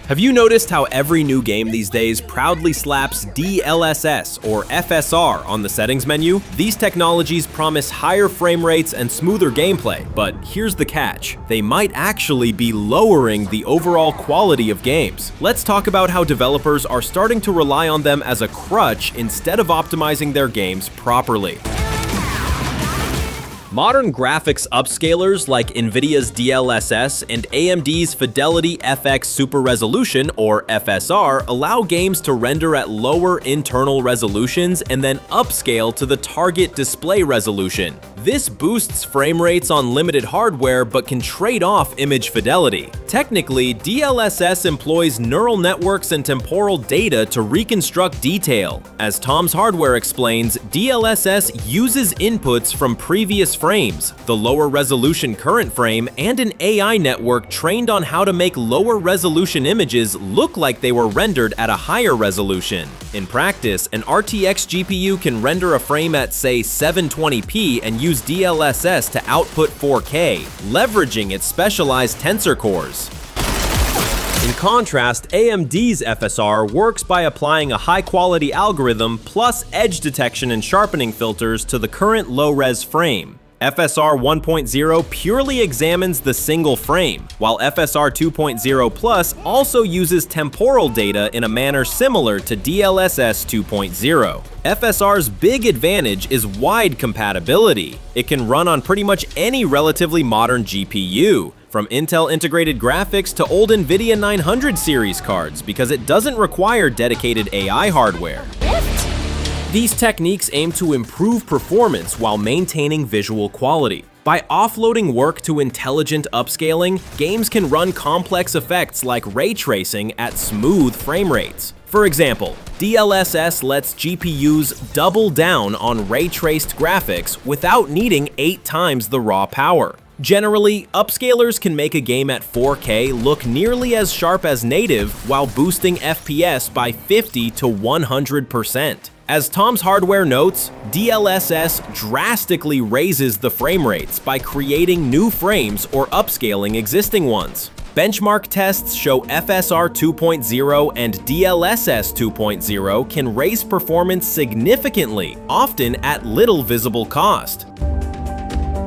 Have you noticed how every new game these days proudly slaps DLSS or FSR on the settings menu? These technologies promise higher frame rates and smoother gameplay, but here's the catch. They might actually be lowering the overall quality of games. Let's talk about how developers are starting to rely on them as a crutch instead of optimizing their games properly. Modern graphics upscalers like NVIDIA's DLSS and AMD's FidelityFX Super Resolution, or FSR, allow games to render at lower internal resolutions and then upscale to the target display resolution. This boosts frame rates on limited hardware but can trade off image fidelity. Technically, DLSS employs neural networks and temporal data to reconstruct detail. As Tom's Hardware explains, DLSS uses inputs from previous frames, the lower resolution current frame, and an AI network trained on how to make lower resolution images look like they were rendered at a higher resolution. In practice, an RTX GPU can render a frame at, say, 720p and use DLSS to output 4K, leveraging its specialized tensor cores. In contrast, AMD's FSR works by applying a high-quality algorithm plus edge detection and sharpening filters to the current low-res frame. FSR 1.0 purely examines the single frame, while FSR 2.0 Plus also uses temporal data in a manner similar to DLSS 2.0. FSR's big advantage is wide compatibility. It can run on pretty much any relatively modern GPU, from Intel integrated graphics to old NVIDIA 900 series cards, because it doesn't require dedicated AI hardware. These techniques aim to improve performance while maintaining visual quality. By offloading work to intelligent upscaling, games can run complex effects like ray tracing at smooth frame rates. For example, DLSS lets GPUs double down on ray-traced graphics without needing 8 times the raw power. Generally, upscalers can make a game at 4K look nearly as sharp as native while boosting FPS by 50 to 100%. As Tom's Hardware notes, DLSS drastically raises the frame rates by creating new frames or upscaling existing ones. Benchmark tests show FSR 2.0 and DLSS 2.0 can raise performance significantly, often at little visible cost.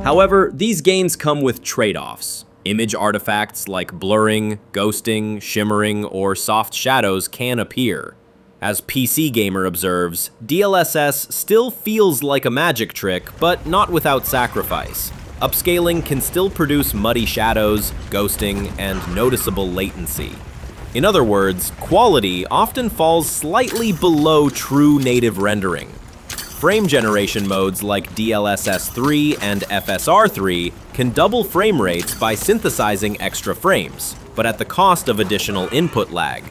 However, these gains come with trade-offs. Image artifacts like blurring, ghosting, shimmering, or soft shadows can appear. As PC Gamer observes, DLSS still feels like a magic trick, but not without sacrifice. Upscaling can still produce muddy shadows, ghosting, and noticeable latency. In other words, quality often falls slightly below true native rendering. Frame generation modes like DLSS 3 and FSR 3 can double frame rates by synthesizing extra frames, but at the cost of additional input lag.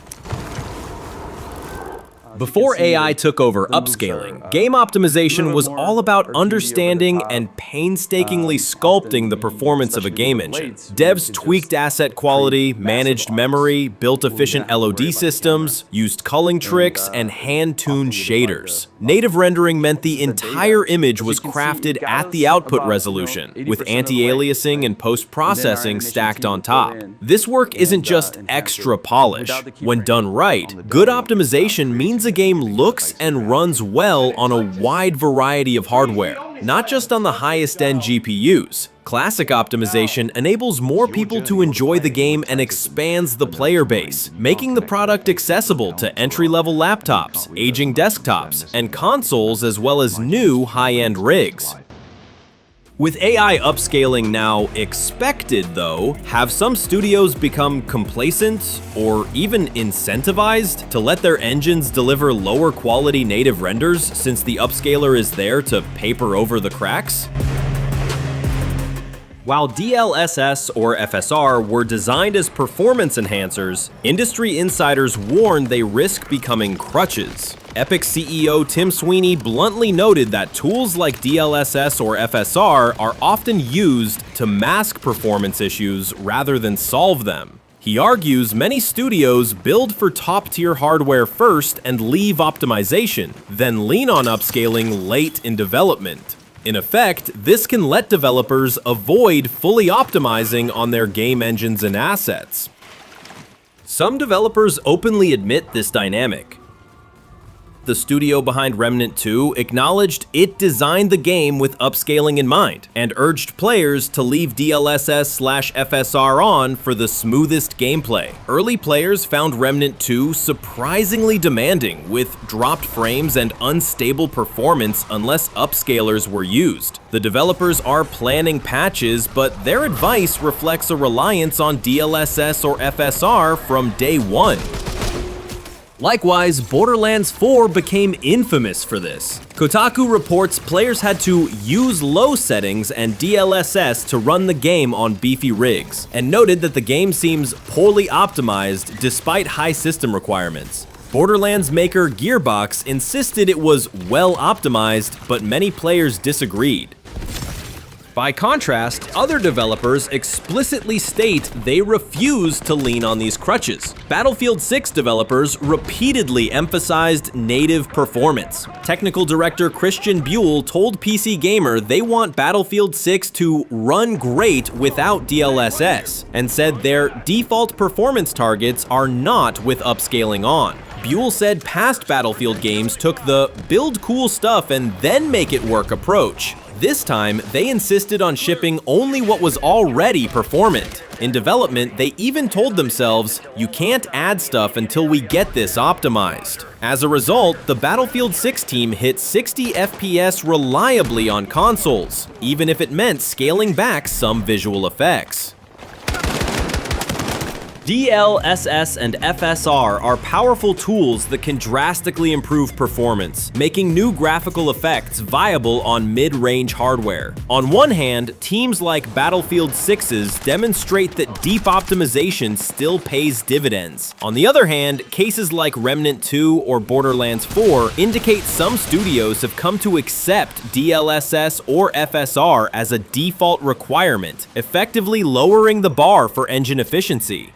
Before AI took over upscaling, game optimization was all about understanding and painstakingly sculpting the performance of a game engine. Devs tweaked asset quality, managed memory, built efficient LOD systems, used culling tricks, and hand-tuned shaders. Native rendering meant the entire image was crafted at the output resolution, with anti-aliasing and post-processing stacked on top. This work isn't just extra polish. When done right, good optimization means a game looks and runs well on a wide variety of hardware, not just on the highest-end GPUs. Classic optimization enables more people to enjoy the game and expands the player base, making the product accessible to entry-level laptops, aging desktops, and consoles, as well as new high-end rigs. With AI upscaling now expected, though, have some studios become complacent or even incentivized to let their engines deliver lower quality native renders since the upscaler is there to paper over the cracks? While DLSS or FSR were designed as performance enhancers, industry insiders warned they risk becoming crutches. Epic CEO Tim Sweeney bluntly noted that tools like DLSS or FSR are often used to mask performance issues rather than solve them. He argues many studios build for top-tier hardware first and leave optimization, then lean on upscaling late in development. In effect, this can let developers avoid fully optimizing on their game engines and assets. Some developers openly admit this dynamic. The studio behind Remnant 2 acknowledged it designed the game with upscaling in mind, and urged players to leave DLSS/FSR on for the smoothest gameplay. Early players found Remnant 2 surprisingly demanding, with dropped frames and unstable performance unless upscalers were used. The developers are planning patches, but their advice reflects a reliance on DLSS or FSR from day one. Likewise, Borderlands 4 became infamous for this. Kotaku reports players had to use low settings and DLSS to run the game on beefy rigs, and noted that the game seems poorly optimized despite high system requirements. Borderlands maker Gearbox insisted it was well optimized, but many players disagreed. By contrast, other developers explicitly state they refuse to lean on these crutches. Battlefield 6 developers repeatedly emphasized native performance. Technical director Christian Buell told PC Gamer they want Battlefield 6 to run great without DLSS, and said their default performance targets are not with upscaling on. Buell said past Battlefield games took the build cool stuff and then make it work approach. This time, they insisted on shipping only what was already performant. In development, they even told themselves, you can't add stuff until we get this optimized. As a result, the Battlefield 6 team hit 60 FPS reliably on consoles, even if it meant scaling back some visual effects. DLSS and FSR are powerful tools that can drastically improve performance, making new graphical effects viable on mid-range hardware. On one hand, teams like Battlefield 6's demonstrate that deep optimization still pays dividends. On the other hand, cases like Remnant 2 or Borderlands 4 indicate some studios have come to accept DLSS or FSR as a default requirement, effectively lowering the bar for engine efficiency.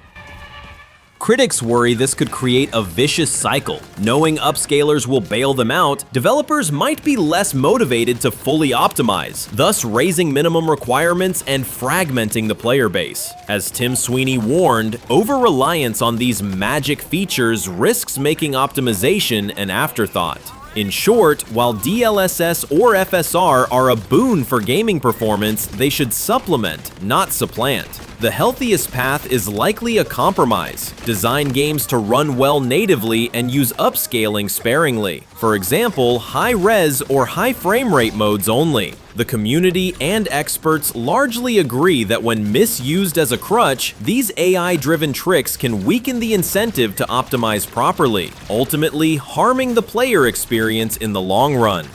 Critics worry this could create a vicious cycle. Knowing upscalers will bail them out, developers might be less motivated to fully optimize, thus raising minimum requirements and fragmenting the player base. As Tim Sweeney warned, over-reliance on these magic features risks making optimization an afterthought. In short, while DLSS or FSR are a boon for gaming performance, they should supplement, not supplant. The healthiest path is likely a compromise. Design games to run well natively and use upscaling sparingly. For example, high-res or high frame rate modes only. The community and experts largely agree that when misused as a crutch, these AI-driven tricks can weaken the incentive to optimize properly, ultimately harming the player experience in the long run.